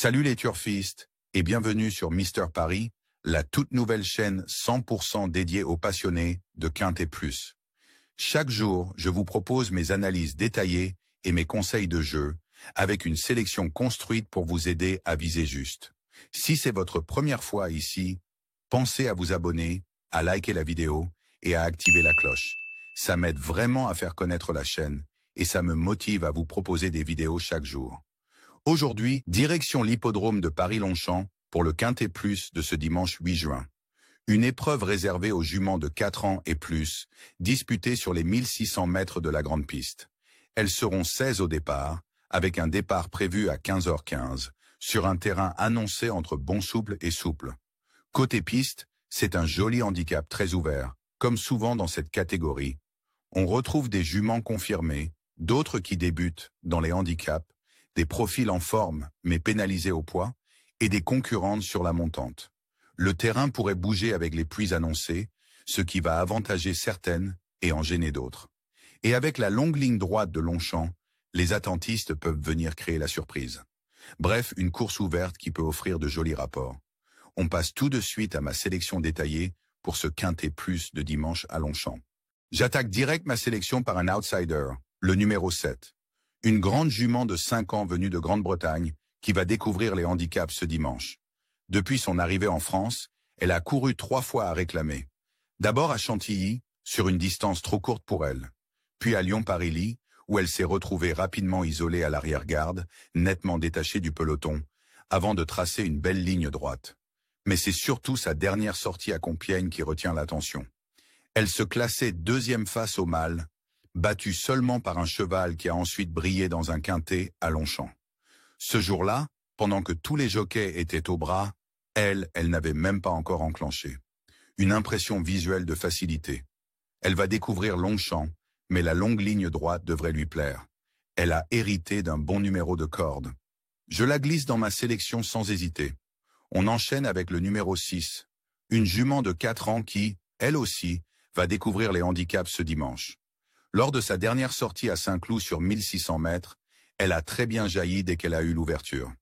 Salut les turfistes et bienvenue sur Mister Paris, la toute nouvelle chaîne 100% dédiée aux passionnés de Quintet Plus. Chaque jour, je vous propose mes analyses détaillées et mes conseils de jeu, avec une sélection construite pour vous aider à viser juste. Si c'est votre première fois ici, pensez à vous abonner, à liker la vidéo et à activer la cloche. Ça m'aide vraiment à faire connaître la chaîne et ça me motive à vous proposer des vidéos chaque jour. Aujourd'hui, direction l'hippodrome de Paris-Longchamp pour le Quintet Plus de ce dimanche 8 juin. Une épreuve réservée aux juments de 4 ans et plus, disputée sur les 1600 mètres de la grande piste. Elles seront 16 au départ, avec un départ prévu à 15h15, sur un terrain annoncé entre bon souple et souple. Côté piste, c'est un joli handicap très ouvert, comme souvent dans cette catégorie. On retrouve des juments confirmés, d'autres qui débutent dans les handicaps, des profils en forme mais pénalisés au poids, et des concurrentes sur la montante. Le terrain pourrait bouger avec les pluies annoncées, ce qui va avantager certaines et en gêner d'autres. Et avec la longue ligne droite de Longchamp, les attentistes peuvent venir créer la surprise. Bref, une course ouverte qui peut offrir de jolis rapports. On passe tout de suite à ma sélection détaillée pour ce Quintet Plus de dimanche à Longchamp. J'attaque direct ma sélection par un outsider, le numéro 7. Une grande jument de 5 ans venue de Grande-Bretagne qui va découvrir les handicaps ce dimanche. Depuis son arrivée en France, elle a couru 3 fois à réclamer. D'abord à Chantilly, sur une distance trop courte pour elle. Puis à Lyon-Paris-Ly, où elle s'est retrouvée rapidement isolée à l'arrière-garde, nettement détachée du peloton, avant de tracer une belle ligne droite. Mais c'est surtout sa dernière sortie à Compiègne qui retient l'attention. Elle se classait deuxième face au mâle, battue seulement par un cheval qui a ensuite brillé dans un quintet à Longchamp. Ce jour-là, pendant que tous les jockeys étaient au bras, elle n'avait même pas encore enclenché. Une impression visuelle de facilité. Elle va découvrir Longchamp, mais la longue ligne droite devrait lui plaire. Elle a hérité d'un bon numéro de corde. Je la glisse dans ma sélection sans hésiter. On enchaîne avec le numéro 6, une jument de 4 ans qui, elle aussi, va découvrir les handicaps ce dimanche. Lors de sa dernière sortie à Saint-Cloud sur 1600 mètres, elle a très bien jailli dès qu'elle a eu l'ouverture.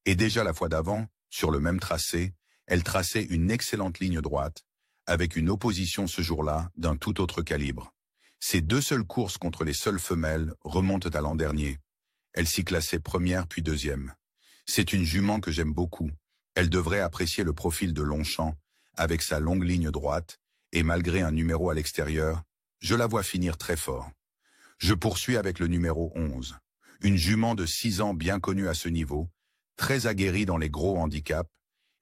Et déjà la fois d'avant, sur le même tracé, elle traçait une excellente ligne droite, avec une opposition ce jour-là d'un tout autre calibre. Ses 2 seules courses contre les seules femelles remontent à l'an dernier. Elle s'y classait première puis deuxième. C'est une jument que j'aime beaucoup. Elle devrait apprécier le profil de Longchamp, avec sa longue ligne droite, et malgré un numéro à l'extérieur, je la vois finir très fort. Je poursuis avec le numéro 11. Une jument de 6 ans bien connue à ce niveau, très aguerrie dans les gros handicaps,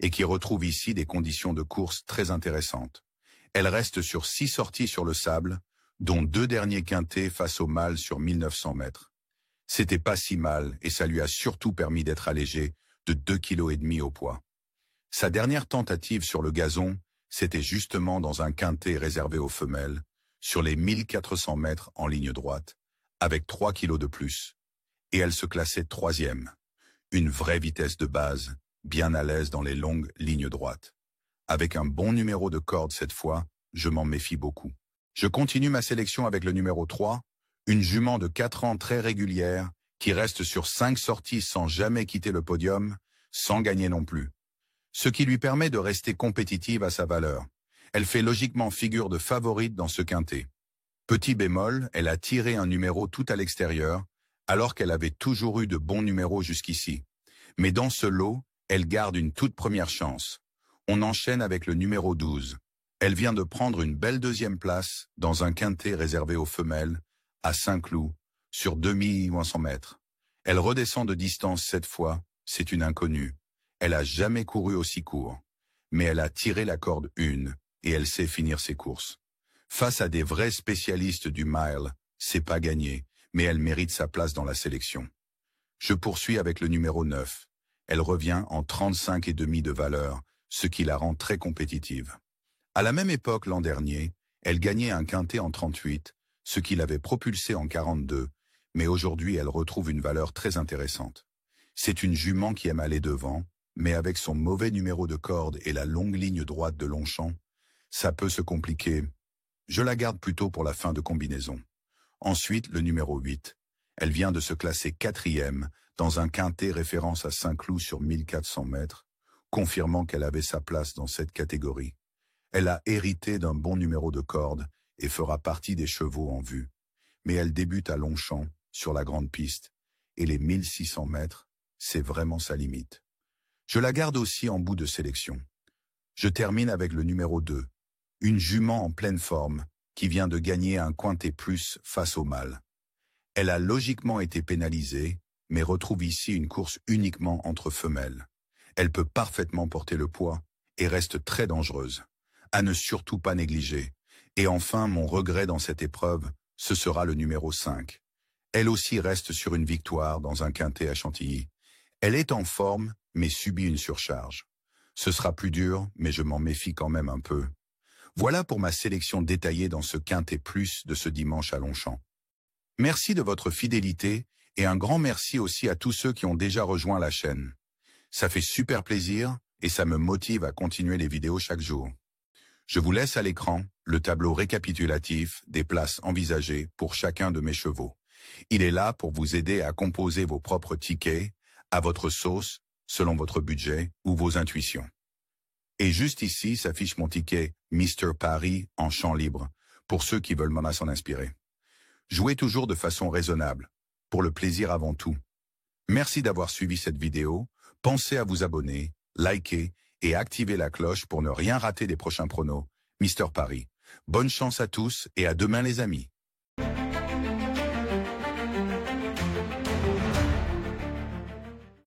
et qui retrouve ici des conditions de course très intéressantes. Elle reste sur 6 sorties sur le sable, dont 2 derniers quintets face au mâle sur 1900 mètres. C'était pas si mal, et ça lui a surtout permis d'être allégée de 2,5 kg au poids. Sa dernière tentative sur le gazon, c'était justement dans un quintet réservé aux femelles, sur les 1400 mètres en ligne droite, avec 3 kilos de plus. Et elle se classait 3e. Une vraie vitesse de base, bien à l'aise dans les longues lignes droites. Avec un bon numéro de corde cette fois, je m'en méfie beaucoup. Je continue ma sélection avec le numéro 3, une jument de 4 ans très régulière, qui reste sur 5 sorties sans jamais quitter le podium, sans gagner non plus. Ce qui lui permet de rester compétitive à sa valeur. Elle fait logiquement figure de favorite dans ce quintet. Petit bémol, elle a tiré un numéro tout à l'extérieur, alors qu'elle avait toujours eu de bons numéros jusqu'ici. Mais dans ce lot, elle garde une toute première chance. On enchaîne avec le numéro 12. Elle vient de prendre une belle 2e place dans un quintet réservé aux femelles, à Saint-Cloud, sur 2100 mètres. Elle redescend de distance cette fois, c'est une inconnue. Elle a jamais couru aussi court. Mais elle a tiré la corde une, et elle sait finir ses courses. Face à des vrais spécialistes du mile, c'est pas gagné, mais elle mérite sa place dans la sélection. Je poursuis avec le numéro 9. Elle revient en 35,5 de valeur, ce qui la rend très compétitive. À la même époque l'an dernier, elle gagnait un quintet en 38, ce qui l'avait propulsée en 42, mais aujourd'hui elle retrouve une valeur très intéressante. C'est une jument qui aime aller devant, mais avec son mauvais numéro de corde et la longue ligne droite de Longchamp, ça peut se compliquer. Je la garde plutôt pour la fin de combinaison. Ensuite, le numéro 8. Elle vient de se classer 4e dans un quintet référence à Saint-Cloud sur 1400 mètres, confirmant qu'elle avait sa place dans cette catégorie. Elle a hérité d'un bon numéro de corde et fera partie des chevaux en vue. Mais elle débute à Longchamp, sur la grande piste, et les 1600 mètres, c'est vraiment sa limite. Je la garde aussi en bout de sélection. Je termine avec le numéro 2, une jument en pleine forme, qui vient de gagner un quintet plus face au mâle. Elle a logiquement été pénalisée, mais retrouve ici une course uniquement entre femelles. Elle peut parfaitement porter le poids et reste très dangereuse, à ne surtout pas négliger. Et enfin, mon regret dans cette épreuve, ce sera le numéro 5. Elle aussi reste sur une victoire dans un quintet à Chantilly. Elle est en forme, mais subit une surcharge. Ce sera plus dur, mais je m'en méfie quand même un peu. Voilà pour ma sélection détaillée dans ce quintet plus de ce dimanche à Longchamp. Merci de votre fidélité et un grand merci aussi à tous ceux qui ont déjà rejoint la chaîne. Ça fait super plaisir et ça me motive à continuer les vidéos chaque jour. Je vous laisse à l'écran le tableau récapitulatif des places envisagées pour chacun de mes chevaux. Il est là pour vous aider à composer vos propres tickets, à votre sauce, selon votre budget ou vos intuitions. Et juste ici s'affiche mon ticket Mr Paris en champ libre, pour ceux qui veulent m'en s'en inspirer. Jouez toujours de façon raisonnable, pour le plaisir avant tout. Merci d'avoir suivi cette vidéo, pensez à vous abonner, liker et activer la cloche pour ne rien rater des prochains pronos. Mr Paris. Bonne chance à tous et à demain les amis.